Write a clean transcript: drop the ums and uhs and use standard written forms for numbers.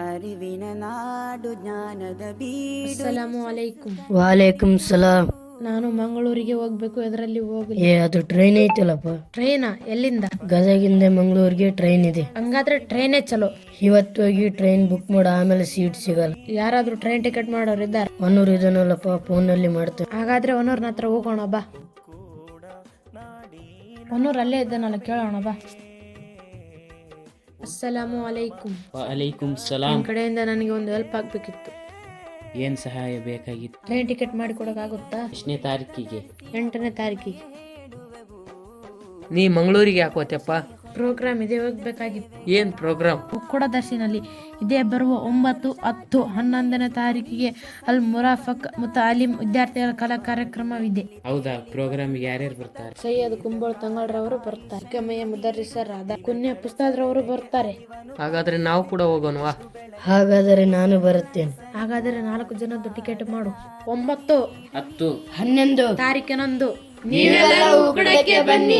ಅರಿವಿನ ನಾಡು ಜ್ಞಾನದ ಬೀಡು. ಅಸ್ಸಲಾಮು ಅಲೈಕುಂ. ವಾಲೇಕುಂ ಸಲಾಂ. ನಾನು ಮಂಗಳೂರಿಗೆ ಹೋಗ್ಬೇಕು, ಎದರಲ್ಲಿ ಹೋಗಲಿ? ಅದು ಟ್ರೈನ್ ಐತಲ್ಲಪ್ಪ. ಟ್ರೈನಾ? ಎಲ್ಲಿಂದ? ಗದಗಿಂದ ಮಂಗಳೂರಿಗೆ ಟ್ರೈನ್ ಇದೆ. ಹಂಗಾದ್ರೆ ಟ್ರೈನೇ ಚಲೋ. ಇವತ್ತು ಹೋಗಿ ಟ್ರೈನ್ ಬುಕ್ ಮಾಡು, ಆಮೇಲೆ ಸೀಟ್ ಸಿಗಲ್ಲ. ಯಾರಾದ್ರೂ ಟ್ರೈನ್ ಟಿಕೆಟ್ ಮಾಡೋರು ಇದ್ದಾರೆ? ಒನ್ನೂರು ಇದನ್ನಲ್ಲಪ್ಪ, ಫೋನಲ್ಲಿ ಮಾಡ್ತೇನೆ. ಹಾಗಾದ್ರೆ ಒನ್ನೂರ್ನ ಹತ್ರ ಹೋಗೋಣ ಬಾ. ಒನ್ನೂರ್ ಅಲ್ಲೇ ಇದ್ದಾನಲ್ಲ, ಕೇಳೋಣ ಬಾ. ಅಸ್ಸಲಾಮು ಅಲೈಕುಂ. ವಾಲೈಕುಂ ಸಲಾಂ. ನಿಮ್ ಕಡೆಯಿಂದ ನನಗೆ ಒಂದು ಹೆಲ್ಪ್ ಆಗ್ಬೇಕಿತ್ತು. ಏನ್ ಸಹಾಯ ಬೇಕಾಗಿತ್ತು? ಟ್ರೈನ್ ಟಿಕೆಟ್ ಮಾಡಿ ಕೊಡೋಕ್ಕಾಗುತ್ತಾ? ಎಷ್ಟನೇ ತಾರೀಕಿಗೆ? 8ನೇ ತಾರೀಕಿಗೆ. ನೀ ಮಂಗಳೂರಿಗೆ ಯಾಕೋತ್ಯಪ್ಪ? ಪ್ರೋಗ್ರಾಮ್ ಇದೆ, ಹೋಗ್ಬೇಕಾಗಿತ್ತು. ಏನ್ ಪ್ರೋಗ್ರಾಮ್? ಒಕ್ಕೂಟದರ್ಶಿನಲ್ಲಿ ಇದೇ ಬರುವ 9, 10, 11ನೇ ತಾರೀಕಿಗೆ ಅಲ್ ಮುರಾಫಕ್ ಮತ್ತು ಅಲಿಂ ವಿದ್ಯಾರ್ಥಿಗಳ ಕಲಾ ಕಾರ್ಯಕ್ರಮವಿದೆ. ಹೌದಾ? ಪ್ರೋಗ್ರಾಮ್ಗೆ ಯಾರ್ಯಾರು ಬರ್ತಾರೆ? ಸೈಯದ್ ಕುಂಬೋಳ್ ತಂಗಳ್ರವರು ಬರ್ತಾರೆ. ಕಮಯ್ಯ ಮುದರ್ರಿಸರಾದ ಕುನ್ಯ ಪುಸ್ತಕದವರು ಬರ್ತಾರೆ. ಹಾಗಾದ್ರೆ ನಾವು ಕೂಡ ಹೋಗೋಣವಾ? ಹಾಗಾದರೆ ನಾನು ಬರುತ್ತೇನೆ. ಹಾಗಾದರೆ 4 ಜನದ್ದು ಟಿಕೆಟ್ ಮಾಡು. 9, 10, 11 ತಾರೀಕಿನಂದು ನೀವೆಲ್ಲ ಉಕ್ಕಡಕ್ಕೆ ಬನ್ನಿ.